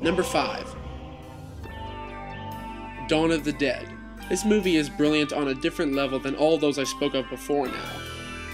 Number 5. Dawn of the Dead. This movie is brilliant on a different level than all those I spoke of before now.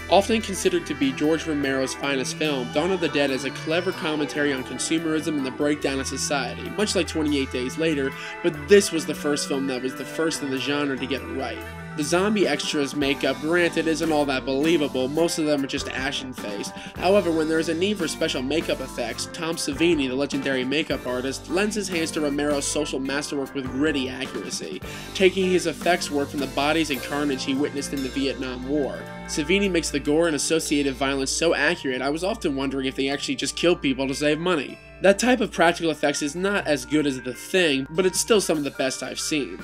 Often considered to be George Romero's finest film, Dawn of the Dead is a clever commentary on consumerism and the breakdown of society, much like 28 Days Later, but this was the first film that was the first in the genre to get it right. The zombie extras' makeup, granted, isn't all that believable, most of them are just ashen-faced. However, when there is a need for special makeup effects, Tom Savini, the legendary makeup artist, lends his hands to Romero's social masterwork with gritty accuracy, taking his effects work from the bodies and carnage he witnessed in the Vietnam War. Savini makes the gore and associated violence so accurate, I was often wondering if they actually just killed people to save money. That type of practical effects is not as good as The Thing, but it's still some of the best I've seen.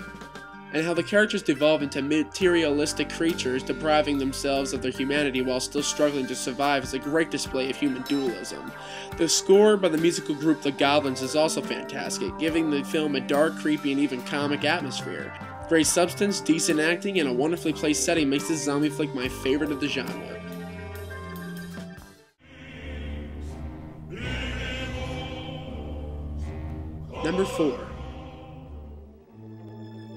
And how the characters devolve into materialistic creatures, depriving themselves of their humanity while still struggling to survive is a great display of human dualism. The score by the musical group The Goblins is also fantastic, giving the film a dark, creepy, and even comic atmosphere. Great substance, decent acting, and a wonderfully placed setting makes this zombie flick my favorite of the genre. Number 4.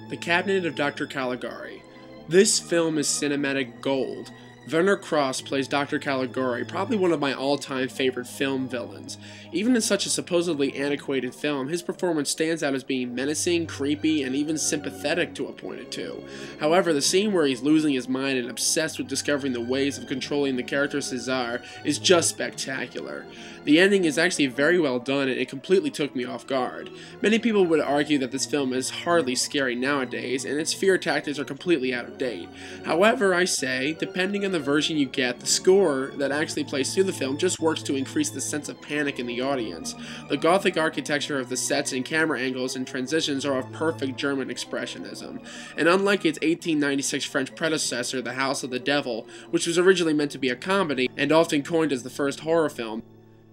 The Cabinet of Dr Caligari. This film is cinematic gold. Werner Cross plays Dr. Caligari, probably one of my all-time favorite film villains. Even in such a supposedly antiquated film, his performance stands out as being menacing, creepy, and even sympathetic to a point or two. However, the scene where he's losing his mind and obsessed with discovering the ways of controlling the character Cesar is just spectacular. The ending is actually very well done and it completely took me off guard. Many people would argue that this film is hardly scary nowadays and its fear tactics are completely out of date. However, I say, depending on the version you get, the score that actually plays through the film just works to increase the sense of panic in the audience. The gothic architecture of the sets and camera angles and transitions are of perfect German expressionism. And unlike its 1896 French predecessor, The House of the Devil, which was originally meant to be a comedy and often coined as the first horror film,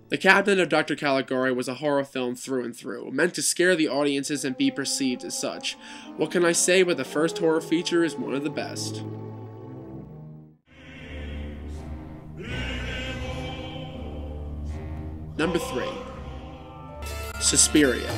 The Cabinet of Dr. Caligari was a horror film through and through, meant to scare the audiences and be perceived as such. What can I say, but the first horror feature is one of the best. Number 3. Suspiria.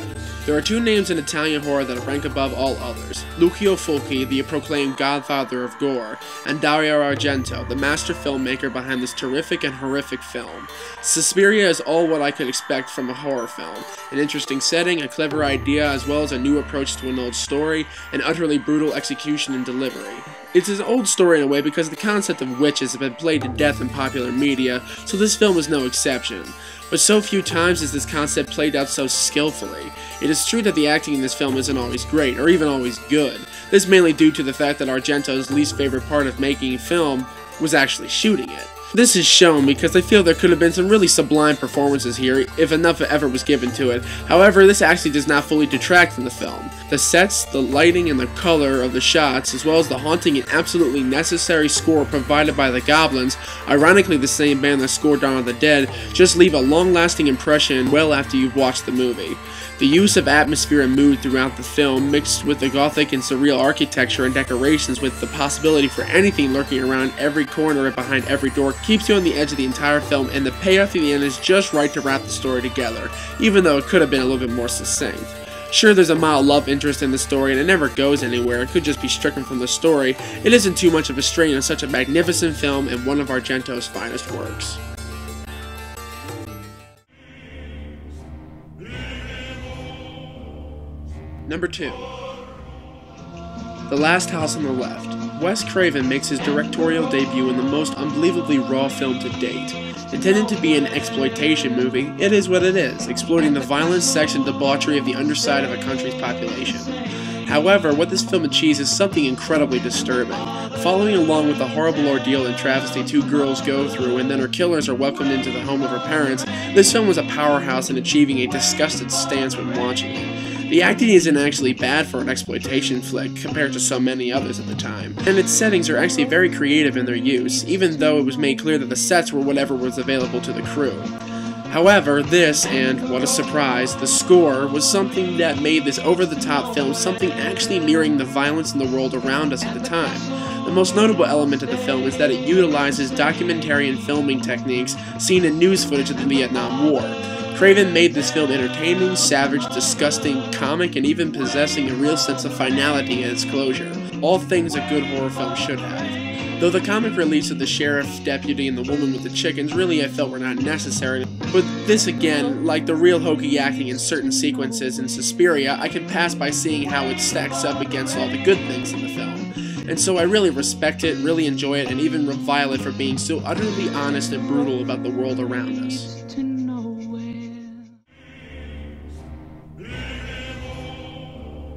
There are two names in Italian horror that rank above all others: Lucio Fulci, the proclaimed godfather of gore, and Dario Argento, the master filmmaker behind this terrific and horrific film. Suspiria is all what I could expect from a horror film: an interesting setting, a clever idea, as well as a new approach to an old story, and utterly brutal execution and delivery. It's an old story in a way because the concept of witches have been played to death in popular media, so this film is no exception. But so few times is this concept played out so skillfully. It is true that the acting in this film isn't always great, or even always good. This mainly due to the fact that Argento's least favorite part of making a film was actually shooting it. This is shown because I feel there could have been some really sublime performances here if enough effort was given to it. However, this actually does not fully detract from the film. The sets, the lighting, and the color of the shots, as well as the haunting and absolutely necessary score provided by the Goblins, ironically the same band that scored Dawn of the Dead, just leave a long-lasting impression well after you've watched the movie. The use of atmosphere and mood throughout the film, mixed with the gothic and surreal architecture and decorations with the possibility for anything lurking around every corner and behind every door, keeps you on the edge of the entire film, and the payoff at the end is just right to wrap the story together, even though it could have been a little bit more succinct. Sure, there's a mild love interest in the story and it never goes anywhere, it could just be stricken from the story. It isn't too much of a strain on such a magnificent film and one of Argento's finest works. Number 2. The Last House on the Left. Wes Craven makes his directorial debut in the most unbelievably raw film to date. Intended to be an exploitation movie, it is what it is, exploiting the violence, sex, and debauchery of the underside of a country's population. However, what this film achieves is something incredibly disturbing. Following along with the horrible ordeal and travesty two girls go through and then her killers are welcomed into the home of her parents, this film was a powerhouse in achieving a disgusted stance when watching it. The acting isn't actually bad for an exploitation flick compared to so many others at the time, and its settings are actually very creative in their use, even though it was made clear that the sets were whatever was available to the crew. However, this, and what a surprise, the score, was something that made this over-the-top film something actually mirroring the violence in the world around us at the time. The most notable element of the film is that it utilizes documentarian filming techniques seen in news footage of the Vietnam War. Craven made this film entertaining, savage, disgusting, comic, and even possessing a real sense of finality in its closure. All things a good horror film should have. Though the comic reliefs of the sheriff, deputy, and the woman with the chickens really I felt were not necessary, but this again, like the real hokey acting in certain sequences in Suspiria, I can pass by seeing how it stacks up against all the good things in the film. And so I really respect it, really enjoy it, and even revile it for being so utterly honest and brutal about the world around us.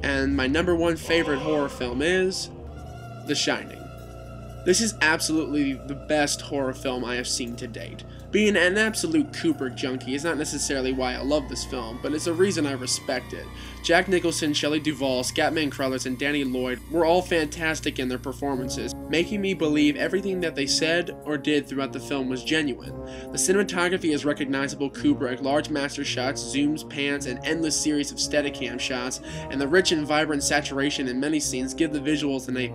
And my number one favorite horror film is The Shining. This is absolutely the best horror film I have seen to date. Being an absolute Kubrick junkie is not necessarily why I love this film, but it's a reason I respect it. Jack Nicholson, Shelley Duvall, Scatman Crothers, and Danny Lloyd were all fantastic in their performances, making me believe everything that they said or did throughout the film was genuine. The cinematography is recognizable Kubrick, large master shots, zooms, pans, an endless series of Steadicam shots, and the rich and vibrant saturation in many scenes give the visuals an A+.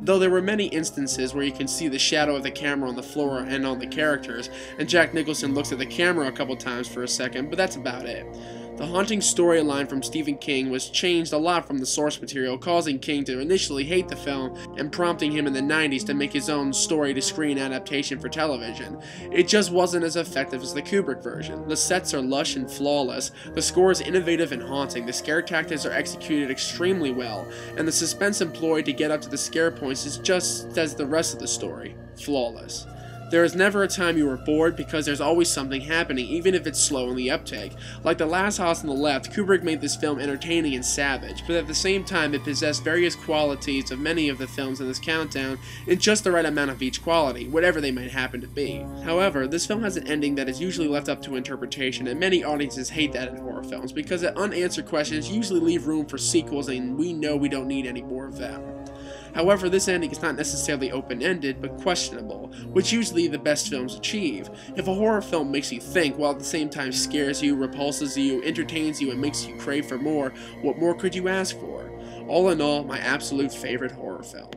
Though there were many instances where you can see the shadow of the camera on the floor and on the characters, and Jack Nicholson looks at the camera a couple times for a second, but that's about it. The haunting storyline from Stephen King was changed a lot from the source material, causing King to initially hate the film and prompting him in the 90s to make his own story-to-screen adaptation for television. It just wasn't as effective as the Kubrick version. The sets are lush and flawless, the score is innovative and haunting, the scare tactics are executed extremely well, and the suspense employed to get up to the scare points is just as the rest of the story, flawless. There is never a time you are bored because there's always something happening, even if it's slow in the uptake. Like The Last House on the Left, Kubrick made this film entertaining and savage, but at the same time it possessed various qualities of many of the films in this countdown in just the right amount of each quality, whatever they might happen to be. However, this film has an ending that is usually left up to interpretation, and many audiences hate that in horror films because the unanswered questions usually leave room for sequels and we know we don't need any more of them. However, this ending is not necessarily open-ended, but questionable, which usually the best films achieve. If a horror film makes you think, while at the same time scares you, repulses you, entertains you, and makes you crave for more, what more could you ask for? All in all, my absolute favorite horror film.